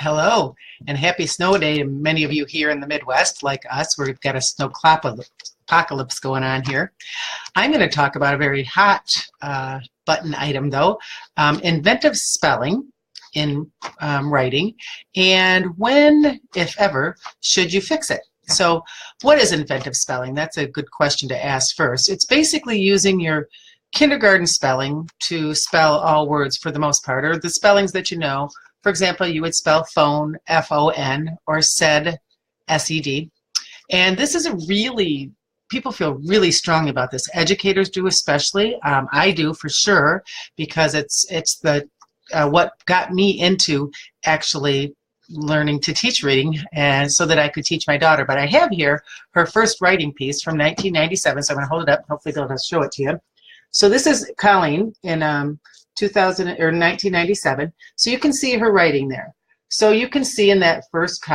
Hello, and happy snow day to many of you here in the Midwest, like us, where we've got a snow apocalypse going on here. I'm going to talk about a very hot button item, though, inventive spelling in writing, and when, if ever, should you fix it? So what is inventive spelling? That's a good question to ask first. It's basically using your kindergarten spelling to spell all words for the most part, or the spellings that you know. For example, you would spell phone, F-O-N, or said, S-E-D. And this is people feel really strongly about this. Educators do especially. I do for sure, because it's what got me into actually learning to teach reading, and so that I could teach my daughter. But I have here her first writing piece from 1997, so I'm going to hold it up. Hopefully they'll show it to you. So this is Colleen in 1997. So you can see her writing there. So you can see in that first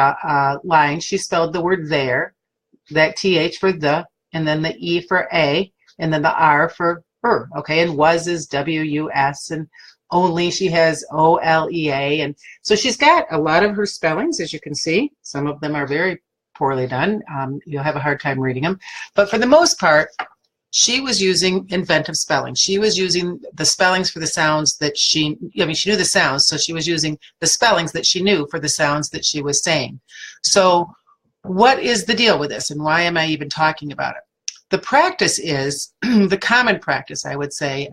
line, she spelled the word there, that TH for the, and then the E for A, and then the R for her. Okay, and was is W-U-S, and only she has O-L-E-A. And so she's got a lot of her spellings, as you can see. Some of them are very poorly done. You'll have a hard time reading them. But for the most part, she was using inventive spelling. She was using the spellings for the sounds that she knew the sounds, so she was using the spellings that she knew for the sounds that she was saying. So what is the deal with this, and why am I even talking about it? The practice is, the common practice, I would say,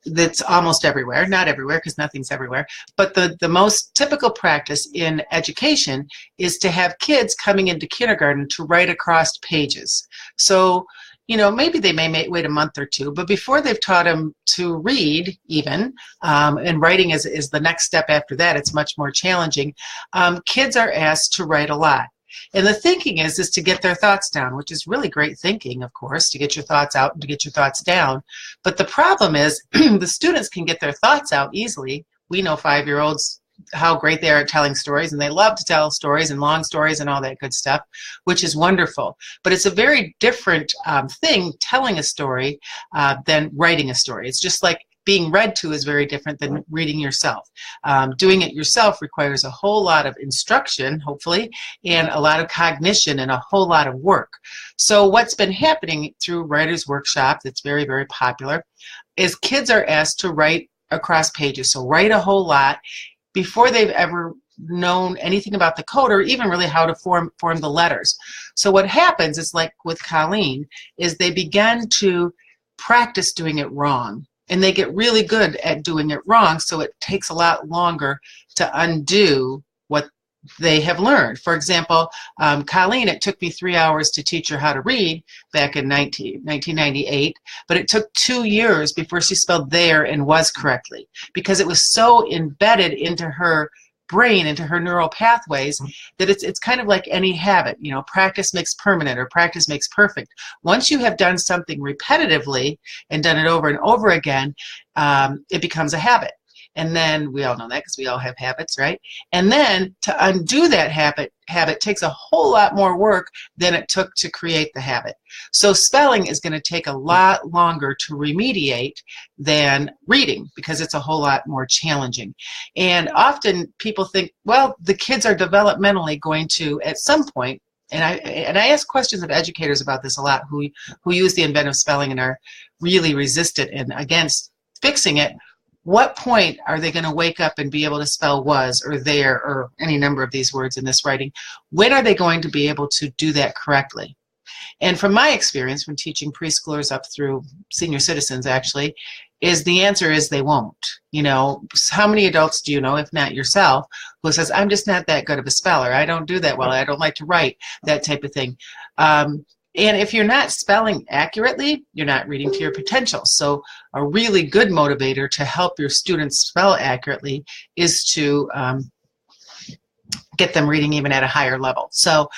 that's almost everywhere, not everywhere because nothing's everywhere, but the most typical practice in education is to have kids coming into kindergarten to write across pages. So maybe they may wait a month or two, but before they've taught them to read even, and writing is the next step after that, it's much more challenging, kids are asked to write a lot. And the thinking is to get their thoughts down, which is really great thinking, of course, to get your thoughts out and to get your thoughts down. But the problem is the students can get their thoughts out easily. We know 5-year-olds, how great they are at telling stories, and they love to tell stories and long stories and all that good stuff, which is wonderful. But it's a very different thing, telling a story, than writing a story. It's just like being read to is very different than reading yourself. Doing it yourself requires a whole lot of instruction, hopefully, and a lot of cognition and a whole lot of work. So what's been happening through Writer's Workshop, that's very, very popular, is kids are asked to write across pages. So write a whole lot before they've ever known anything about the code, or even really how to form the letters. So what happens is, like with Colleen, is they begin to practice doing it wrong. And they get really good at doing it wrong, so it takes a lot longer to undo what they have learned. For example, Colleen, it took me 3 hours to teach her how to read back in 1998, but it took 2 years before she spelled there and was correctly, because it was so embedded into her brain, into her neural pathways, that it's kind of like any habit. Practice makes permanent, or practice makes perfect. Once you have done something repetitively and done it over and over again, it becomes a habit. And then we all know that because we all have habits, right? And then to undo that habit takes a whole lot more work than it took to create the habit. So spelling is going to take a lot longer to remediate than reading, because it's a whole lot more challenging. And often people think, well, the kids are developmentally going to, at some point, and I ask questions of educators about this a lot, who use the inventive spelling and are really resistant and against fixing it. What point are they going to wake up and be able to spell was or there or any number of these words in this writing? When are they going to be able to do that correctly? And from my experience, from teaching preschoolers up through senior citizens, actually, the answer is they won't. How many adults do you know, if not yourself, who says, I'm just not that good of a speller, I don't do that well, I don't like to write, that type of thing. And if you're not spelling accurately, you're not reading to your potential. So a really good motivator to help your students spell accurately is to get them reading even at a higher level. So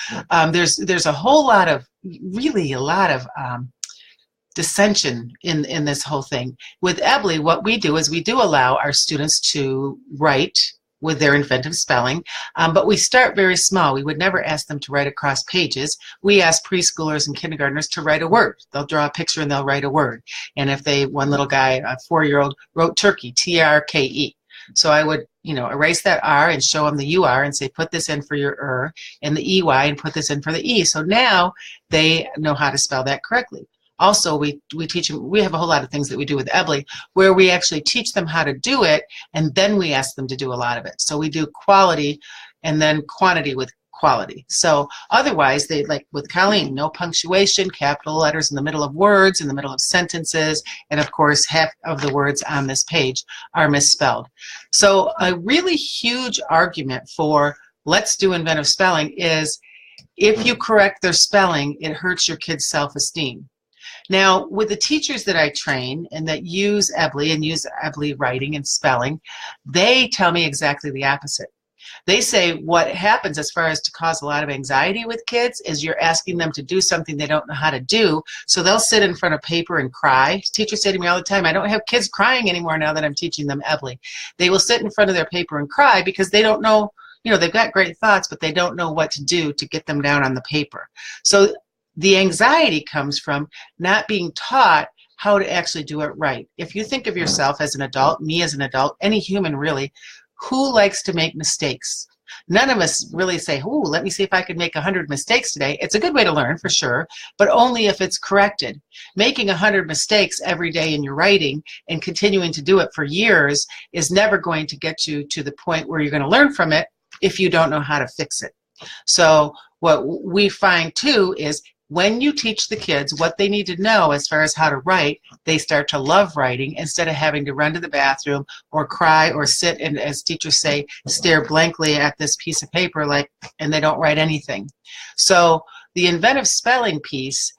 there's a whole lot of, really a lot of dissension in this whole thing. With EBLI, what we do is we do allow our students to write with their inventive spelling, but we start very small. We would never ask them to write across pages. We ask preschoolers and kindergartners to write a word. They'll draw a picture and they'll write a word. And if one little guy, a 4-year-old, wrote turkey, T-R-K-E. So I would, erase that R and show them the UR and say, put this in for your and the EY and put this in for the E. So now they know how to spell that correctly. Also, we teach them, we have a whole lot of things that we do with Ebbly where we actually teach them how to do it, and then we ask them to do a lot of it. So we do quality and then quantity with quality. So otherwise, they, like with Colleen, no punctuation, capital letters in the middle of words, in the middle of sentences, and of course, half of the words on this page are misspelled. So a really huge argument for let's do inventive spelling is if you correct their spelling, it hurts your kids' self-esteem. Now, with the teachers that I train and that use Ebbly and use Ebbly writing and spelling, they tell me exactly the opposite. They say what happens as far as to cause a lot of anxiety with kids is you're asking them to do something they don't know how to do, so they'll sit in front of paper and cry. Teachers say to me all the time, I don't have kids crying anymore now that I'm teaching them Ebbly. They will sit in front of their paper and cry because they don't know, they've got great thoughts, but they don't know what to do to get them down on the paper. So the anxiety comes from not being taught how to actually do it right. If you think of yourself as an adult, me as an adult, any human really, who likes to make mistakes? None of us really say, ooh, let me see if I can make 100 mistakes today. It's a good way to learn for sure, but only if it's corrected. Making 100 mistakes every day in your writing and continuing to do it for years is never going to get you to the point where you're going to learn from it if you don't know how to fix it. So what we find too is when you teach the kids what they need to know as far as how to write, they start to love writing instead of having to run to the bathroom or cry or sit and, as teachers say, stare blankly at this piece of paper and they don't write anything. So the inventive spelling piece,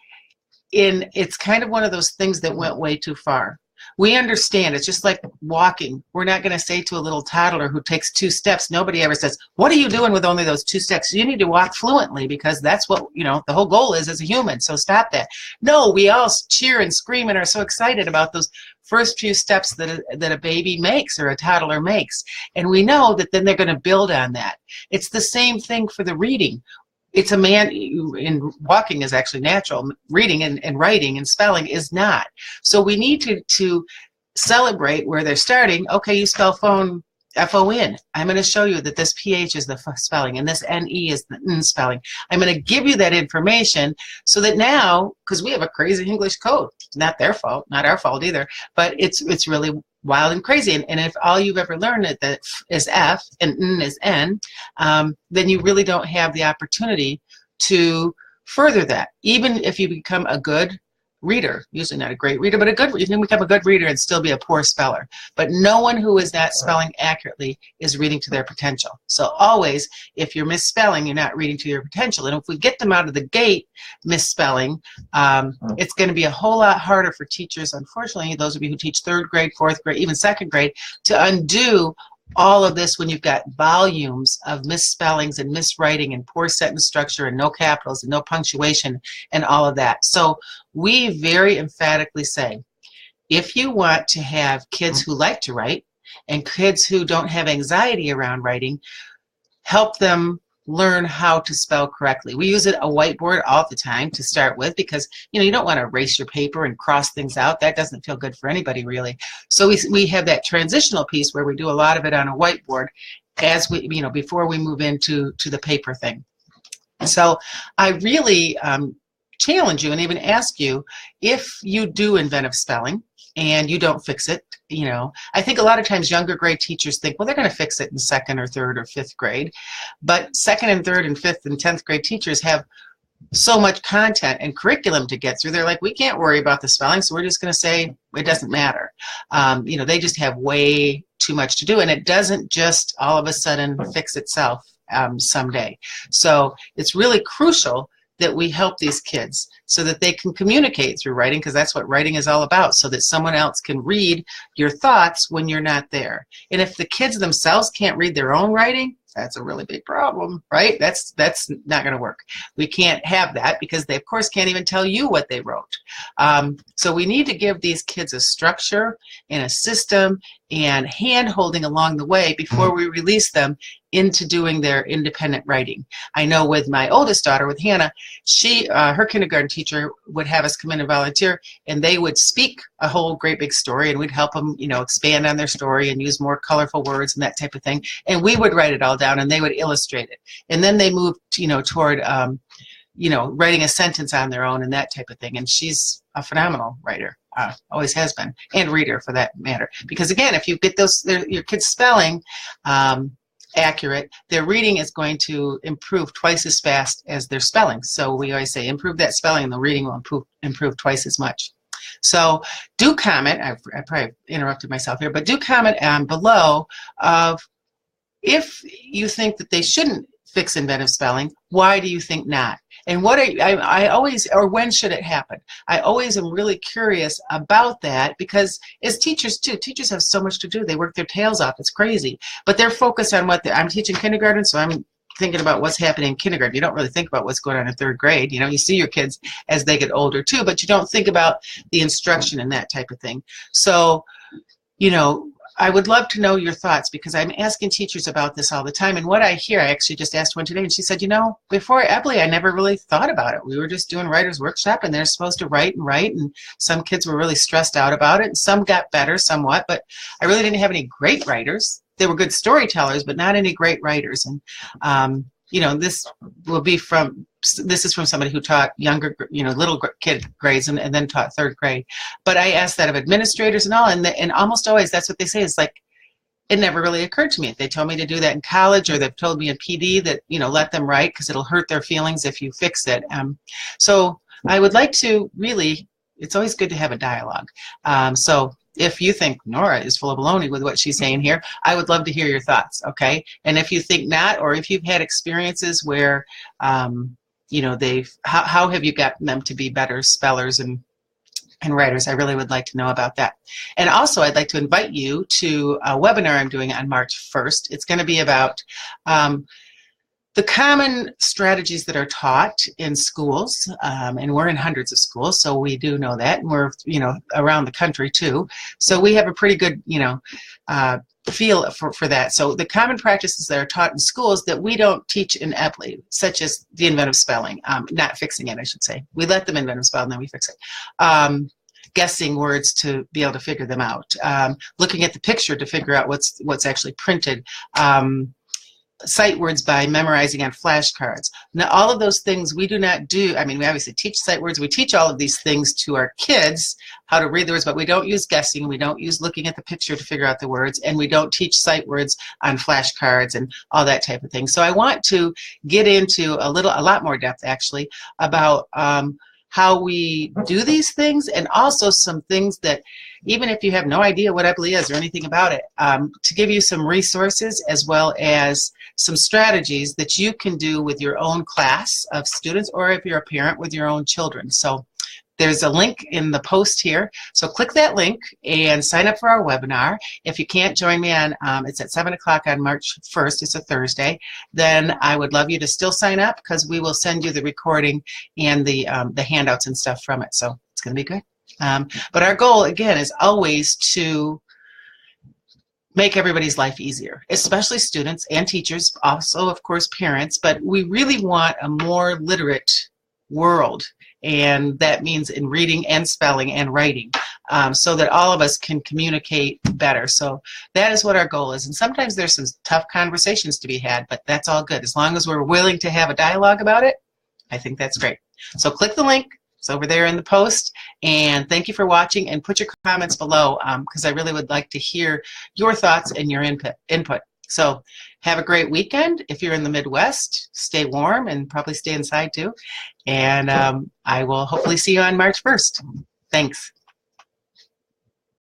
it's kind of one of those things that went way too far. We understand it's just like walking. We're not going to say to a little toddler who takes 2 steps, nobody ever says, what are you doing with only those 2 steps? You need to walk fluently because that's what, the whole goal is as a human. So stop that. No, we all cheer and scream and are so excited about those first few steps that a baby makes or a toddler makes. And we know that then they're going to build on that. It's the same thing for the reading. It's in walking is actually natural. Reading and writing and spelling is not. So we need to celebrate where they're starting. Okay, you spell phone, F-O-N. I'm going to show you that this PH is the spelling and this N-E is the N spelling. I'm going to give you that information so that now, because we have a crazy English code, not their fault, not our fault either, but it's really wild and crazy. And if all you've ever learned is F and N is N, then you really don't have the opportunity to further that. Even if you become a good reader, usually not a great reader, but you can become a good reader and still be a poor speller. But no one who is not spelling accurately is reading to their potential. So always, if you're misspelling, you're not reading to your potential. And if we get them out of the gate misspelling, it's going to be a whole lot harder for teachers, unfortunately, those of you who teach 3rd grade, 4th grade, even 2nd grade, to undo all of this when you've got volumes of misspellings and miswriting and poor sentence structure and no capitals and no punctuation and all of that. So we very emphatically say, if you want to have kids who like to write and kids who don't have anxiety around writing, help them learn how to spell correctly. We use a whiteboard all the time to start with because you don't want to erase your paper and cross things out. That doesn't feel good for anybody really. So we have that transitional piece where we do a lot of it on a whiteboard as we before we move into the paper thing. So I really challenge you and even ask you, if you do inventive spelling and you don't fix it, I think a lot of times younger grade teachers think, well, they're going to fix it in 2nd or 3rd or 5th grade. But 2nd and 3rd and 5th and 10th grade teachers have so much content and curriculum to get through. They're like, we can't worry about the spelling, so we're just going to say it doesn't matter. They just have way too much to do, and it doesn't just all of a sudden fix itself someday. So it's really crucial that we help these kids so that they can communicate through writing, because that's what writing is all about, so that someone else can read your thoughts when you're not there. And if the kids themselves can't read their own writing, that's a really big problem, right? That's not going to work. We can't have that because they, of course, can't even tell you what they wrote. So we need to give these kids a structure and a system and hand-holding along the way before we release them into doing their independent writing. I know with my oldest daughter, with Hannah, her kindergarten teacher would have us come in and volunteer, and they would speak a whole great big story, and we'd help them, expand on their story and use more colorful words and that type of thing. And we would write it all down, and they would illustrate it. And then they moved, toward, writing a sentence on their own and that type of thing. And she's a phenomenal writer, always has been, and reader for that matter. Because again, if you get your kids' spelling accurate, their reading is going to improve twice as fast as their spelling. So we always say improve that spelling and the reading will improve twice as much. So do comment, I probably interrupted myself here, but do comment below of if you think that they shouldn't fix inventive spelling, why do you think not? And what I always, or when should it happen? I always am really curious about that, because as teachers too, teachers have so much to do. They work their tails off. It's crazy. But they're focused on I'm teaching kindergarten, so I'm thinking about what's happening in kindergarten. You don't really think about what's going on in third grade. You see your kids as they get older too, but you don't think about the instruction and that type of thing. So, I would love to know your thoughts, because I'm asking teachers about this all the time. And what I hear, I actually just asked one today, and she said, before Ebley, I never really thought about it. We were just doing writer's workshop, and they're supposed to write, and some kids were really stressed out about it, and some got better somewhat, but I really didn't have any great writers. They were good storytellers, but not any great writers. And this is from somebody who taught younger, little kid grades and then taught third grade. But I asked that of administrators and all, and almost always that's what they say is like, it never really occurred to me. If they told me to do that in college, or they've told me in PD that, let them write because it'll hurt their feelings if you fix it. So I would like to really, it's always good to have a dialogue. So if you think Nora is full of baloney with what she's saying here, I would love to hear your thoughts, okay? And if you think not, or if you've had experiences where, how have you gotten them to be better spellers and writers? I really would like to know about that. And also, I'd like to invite you to a webinar I'm doing on March 1st. It's going to be about the common strategies that are taught in schools, and we're in hundreds of schools, so we do know that, and we're around the country too. So we have a pretty good feel for that. So the common practices that are taught in schools that we don't teach in Ebley, such as the inventive spelling, not fixing it, I should say. We let them inventive spell and then we fix it. Guessing words to be able to figure them out. Looking at the picture to figure out what's actually printed. Sight words by memorizing on flashcards. Now, all of those things we do not do. I mean, we obviously teach sight words. We teach all of these things to our kids, how to read the words, but we don't use guessing. We don't use looking at the picture to figure out the words, and we don't teach sight words on flashcards and all that type of thing. So I want to get into a lot more depth, actually, about how we do these things, and also some things that, even if you have no idea what Ebley is or anything about it, to give you some resources as well as some strategies that you can do with your own class of students, or if you're a parent with your own children. So there's a link in the post here. So click that link and sign up for our webinar. If you can't join me on, it's at 7 o'clock on March 1st, it's a Thursday, then I would love you to still sign up, because we will send you the recording and the handouts and stuff from it. So it's going to be good. But our goal, again, is always to make everybody's life easier, especially students and teachers, also, of course, parents. But we really want a more literate world, and that means in reading and spelling and writing, so that all of us can communicate better. So that is what our goal is. And sometimes there's some tough conversations to be had, but that's all good. As long as we're willing to have a dialogue about it, I think that's great. So click the link. It's over there in the post, and thank you for watching, and put your comments below, because I really would like to hear your thoughts and your input. So have a great weekend. If you're in the Midwest, stay warm and probably stay inside too, and I will hopefully see you on March 1st. Thanks.